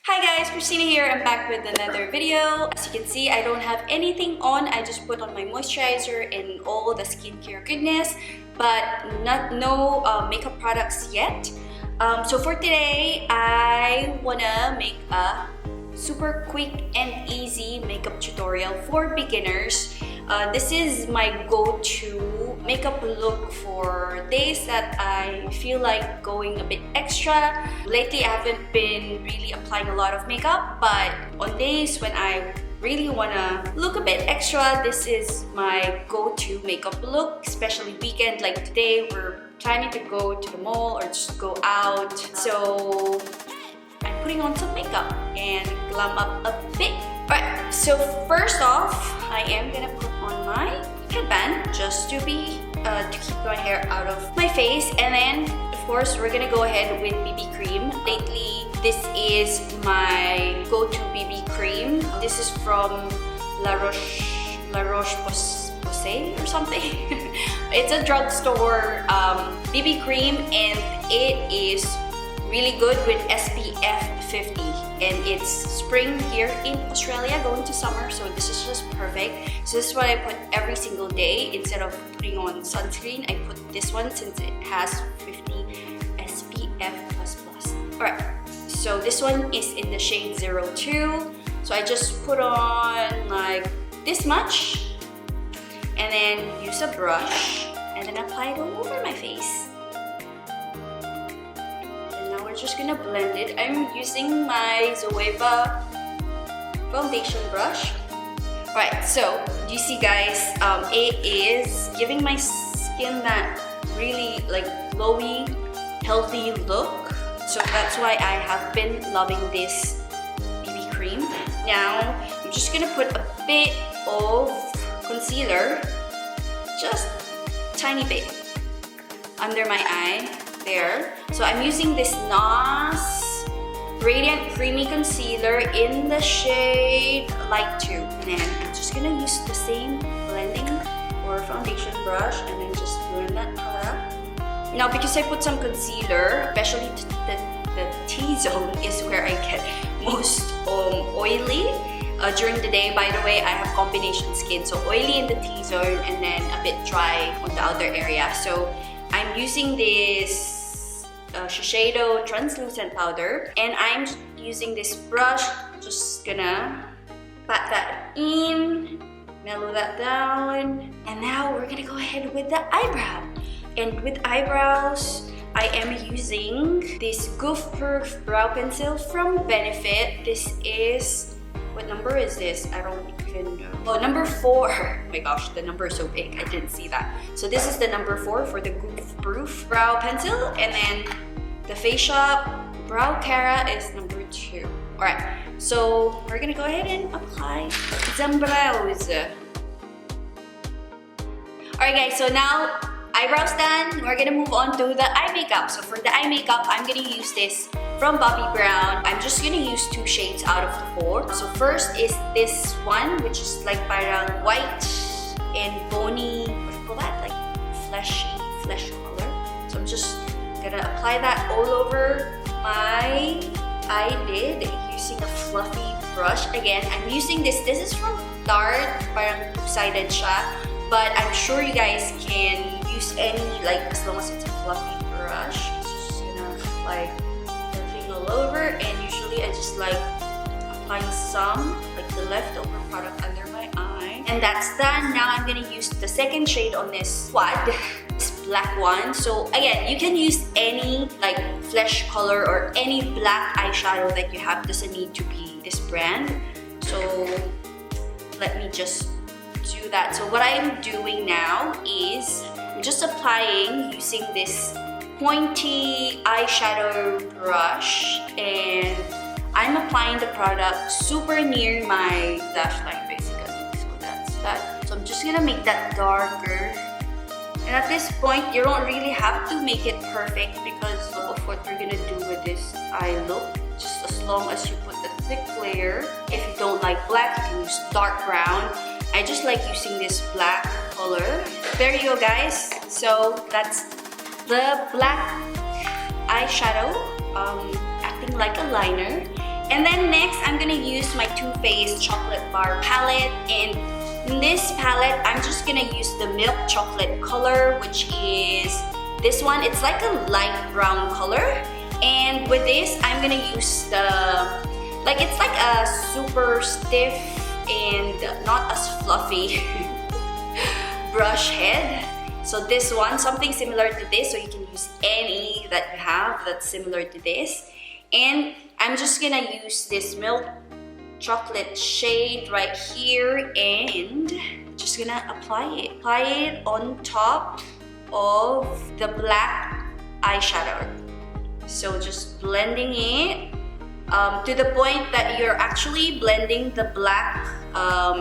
Hi guys, Christina here. I'm back with another video. As you can see, I don't have anything on. I just put on my moisturizer and all the skincare goodness, but no makeup products yet. So for today, I wanna make a super quick and easy makeup tutorial for beginners. This is my go-to makeup look for days that I feel like going a bit extra. Lately, I haven't been really applying a lot of makeup, but on days when I really wanna look a bit extra, this is my go-to makeup look, especially weekend like today. We're planning to go to the mall or just go out. So I'm putting on some makeup and glam up a bit. Alright, so first off, I am gonna put on my headband just to keep my hair out of my face, and then of course we're gonna go ahead with BB cream. Lately, this is my go-to BB cream. This is from La Roche-Posay or something. It's a drugstore BB cream, and it is really good with SPF 50, and it's spring here in Australia going to summer, so this is just perfect. So this is what I put every single day. Instead of putting on sunscreen, I put this one since it has 50 SPF++. Alright, so this one is in the shade 02. So I just put on like this much and then use a brush and then apply it all over my face. Just gonna blend it. I'm using my Zoeva foundation brush. Right, so you see guys, it is giving my skin that really like glowy, healthy look. So that's why I have been loving this BB cream. Now, I'm just gonna put a bit of concealer, just a tiny bit, under my eye. There. So I'm using this NARS Radiant Creamy Concealer in the shade Light 2. And then I'm just gonna use the same blending or foundation brush and then just blend that product. Now because I put some concealer, especially the T-zone is where I get most oily during the day. By the way, I have combination skin, so oily in the T-zone and then a bit dry on the outer area. So I'm using this Shiseido translucent powder, and I'm using this brush. Just gonna pat that in, mellow that down, and now we're gonna go ahead with the eyebrow. And with eyebrows, I am using this Goof Proof brow pencil from Benefit. This is, what number is this? I don't even know. Oh, number 4. Oh my gosh, the number is so big. I didn't see that. So this is the number 4 for the Goof Proof brow pencil. And then the Face Shop Brow Cara is number 2. Alright, so we're gonna go ahead and apply some brows. Alright guys, so now eyebrows done. We're gonna move on to the eye makeup. So for the eye makeup, I'm gonna use this from Bobbi Brown. I'm just gonna use 2 shades out of the 4. So first is this one, which is like parang white and bony, what do you call that? Like flesh color. So I'm just gonna apply that all over my eyelid using a fluffy brush. Again, I'm using this. This is from Tarte, parang two-sided siya. But I'm sure you guys can use any, like as long as it's a fluffy brush. Just gonna apply all over, and usually I just like applying some, like the leftover product under my eye. And that's done. Now I'm gonna use the second shade on this quad, this black one. So again, you can use any like flesh color or any black eyeshadow that you have. Doesn't need to be this brand. So let me just do that. So what I'm doing now is I'm just applying using this pointy eyeshadow brush, and I'm applying the product super near my lash line basically. So that's that. So I'm just gonna make that darker. And at this point, you don't really have to make it perfect because of what we're gonna do with this eye look. Just as long as you put the thick layer. If you don't like black, you can use dark brown. I just like using this black color. There you go guys. So that's the black eyeshadow acting like a liner, And then next, I'm gonna use my Too Faced Chocolate Bar palette. And in this palette, I'm just gonna use the milk chocolate color, which is this one. It's like a light brown color. And with this, I'm gonna use it's like a super stiff and not as fluffy brush head. So this one, something similar to this, so you can use any that you have that's similar to this. And I'm just gonna use this milk chocolate shade right here and just gonna apply it. Apply it on top of the black eyeshadow. So just blending it to the point that you're actually blending the black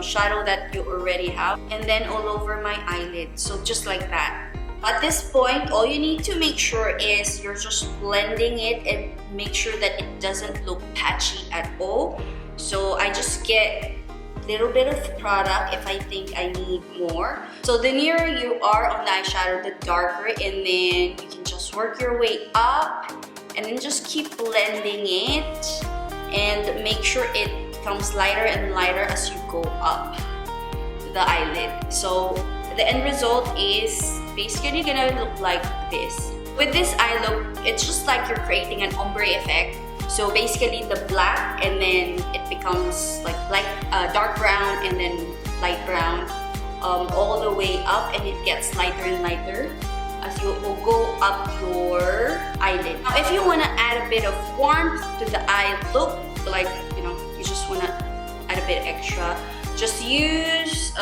shadow that you already have, and then all over my eyelid. So just like that. At this point, all you need to make sure is you're just blending it and make sure that it doesn't look patchy at all. So I just get a little bit of product if I think I need more. So the nearer you are on the eyeshadow, the darker, and then you can just work your way up and then just keep blending it and make sure it becomes lighter and lighter as you go up the eyelid. So the end result is basically gonna look like this. With this eye look, it's just like you're creating an ombre effect. So basically the black, and then it becomes like dark brown and then light brown all the way up, and it gets lighter and lighter as you will go up your eyelid. Now if you want to add a bit of warmth to the eye look, like you just want to add a bit extra, just use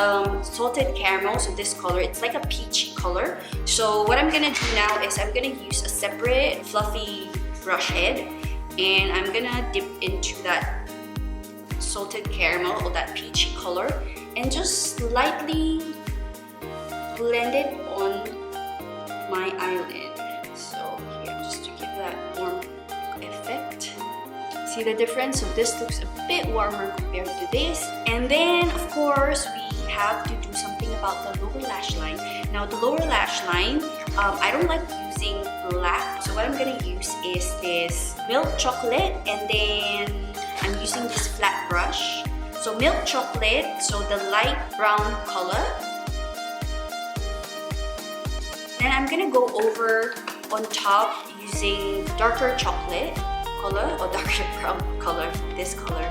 salted caramel. So this color, it's like a peachy color. So what I'm gonna do now is I'm gonna use a separate fluffy brush head, and I'm gonna dip into that salted caramel or that peachy color and just lightly blend it on my eyelid. So here, just to give that warm effect. See the difference? So this looks a bit warmer compared to this. And then of course we have to do something about the lower lash line. Now the lower lash line, I don't like using black, so what I'm gonna use is this milk chocolate, and then I'm using this flat brush. So milk chocolate, so the light brown color. Then I'm gonna go over on top using darker chocolate color or darker brown color, this color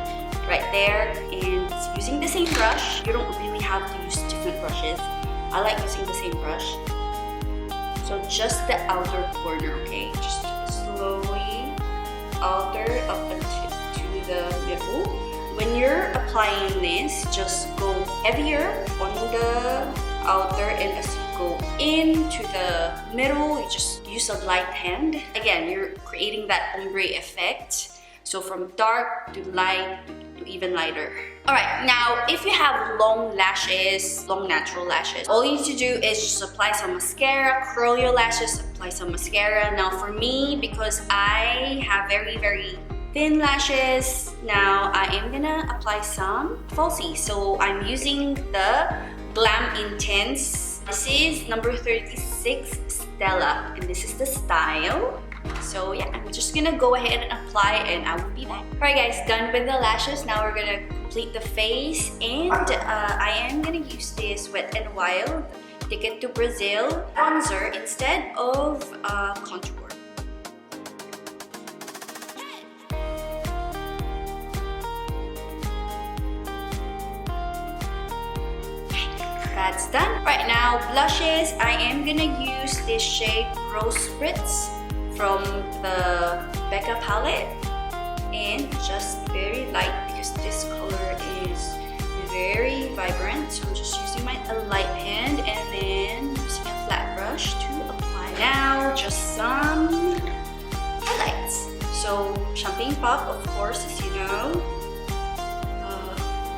right there, and using the same brush. You don't really have to use different brushes. I like using the same brush. So just the outer corner, okay? Just slowly outer up to the middle. When you're applying this, just go heavier on the outer, and as you go into the middle, you just use a light hand. Again, you're creating that ombre effect. So from dark to light to even lighter. Alright, now if you have long lashes, long natural lashes, all you need to do is just apply some mascara, curl your lashes, apply some mascara. Now for me, because I have very, very thin lashes, now I am gonna apply some falsies. So I'm using the Glam Intense. This is number 36 Stella, and this is the style. So yeah, I'm just gonna go ahead and apply, and I will be back. Alright guys, done with the lashes. Now we're gonna complete the face, and I am gonna use this Wet n Wild Ticket to Brazil bronzer instead of contour. That's done. Right now, blushes. I am gonna use this shade Rose Spritz from the Becca palette, and just very light because this color is very vibrant. So I'm just using my light hand and then using a flat brush to apply. Now, just some highlights. So champagne pop, of course, as you know,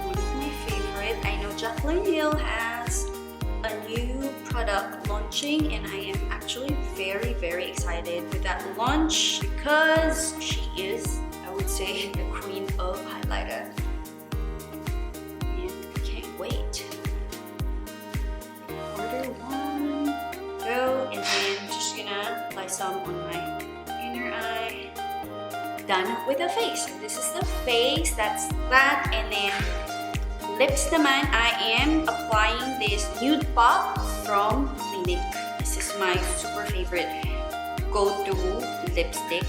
one of my favorite. I know Jaclyn Hill has a new product launching, and I am actually very, very excited with that launch because she is, I would say, the queen of highlighter, and I can't wait. Order one, go, and then I'm just gonna apply some on my inner eye. done with the face. This is the face, that's that, and then lips naman, I am applying this Nude Pop from Clinique. This is my super favorite go-to lipstick.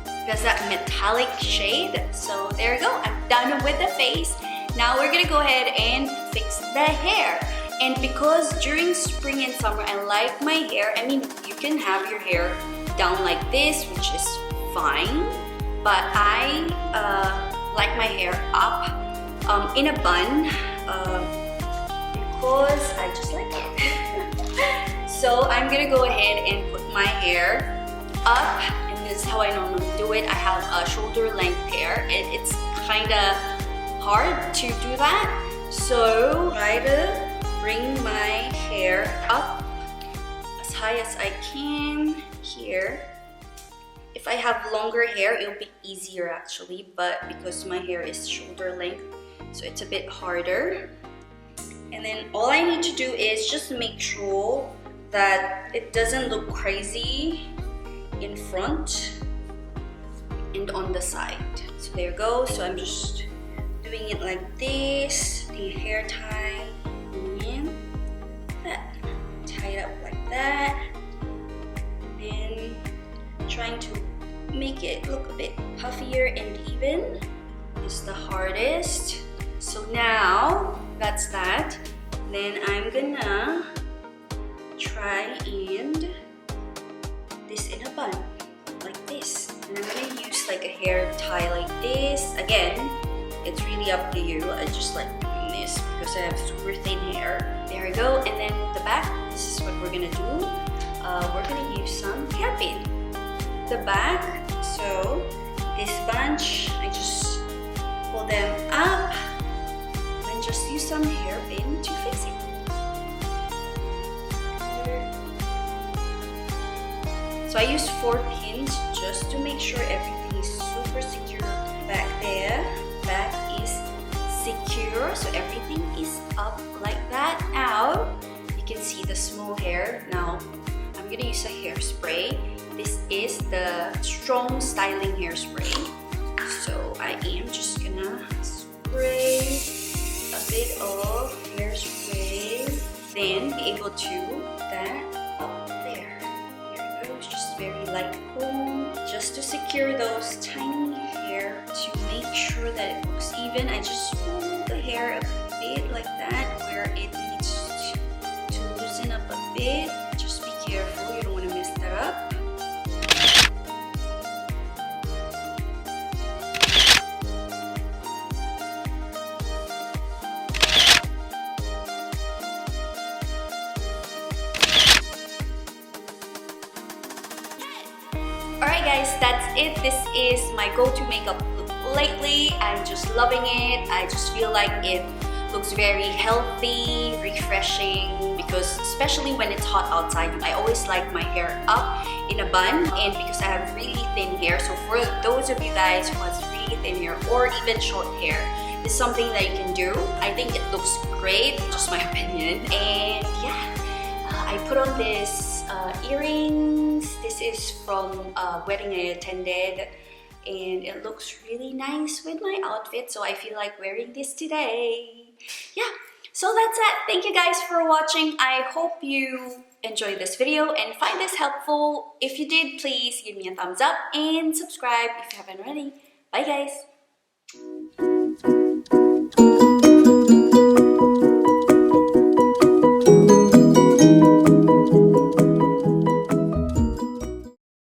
Because that metallic shade. So there you go, I'm done with the face. Now we're gonna go ahead and fix the hair. And because during spring and summer, I like my hair. I mean, you can have your hair down like this, which is fine. But I like my hair up in a bun because I just like it. So I'm gonna go ahead and put my hair up. And this is how I normally do it. I have a shoulder length hair. It's kind of hard to do that. So try to bring my hair up as high as I can here. If I have longer hair, it'll be easier actually, but because my hair is shoulder length, so it's a bit harder. And then all I need to do is just make sure that it doesn't look crazy in front and on the side. So there you go. So I'm just doing it like this, the hair tie. Tie it up like that, and trying to make it look a bit puffier and even is the hardest. So now that's that. Then I'm gonna try and this in a bun like this, and I'm gonna use like a hair tie like this. Again, it's really up to you. I just like doing this because I have super thin hair. There we go. And then the back, this is what we're gonna do. We're gonna use some hairpin. The back, so this bunch, I just pull them up and just use some hairpin to fix it. So I use 4 pins just to make sure everything is super secure back there. Back is secure, so everything is up like that. Now you can see the small hair. Now I'm gonna use a hairspray. This is the strong styling hairspray. So I am just gonna spray a bit of hairspray, then be able to put that up there. There it goes, just very light comb, just to secure those tiny hair to make sure that it looks even. I just pull the hair a bit like that where it needs to loosen up a bit. Just be careful, you don't want to mess that up. Alright guys, that's it. This is my go-to makeup look lately. I'm just loving it. I just feel like it looks very healthy, refreshing, because especially when it's hot outside, I always like my hair up in a bun, and because I have really thin hair. So for those of you guys who has really thin hair or even short hair, this is something that you can do. I think it looks great, just my opinion. And yeah, I put on this earrings. This is from a wedding I attended, and it looks really nice with my outfit, so I feel like wearing this today. Yeah, so that's it. Thank you guys for watching. I hope you enjoyed this video and find this helpful. If you did, please give me a thumbs up and subscribe if you haven't already. Bye guys.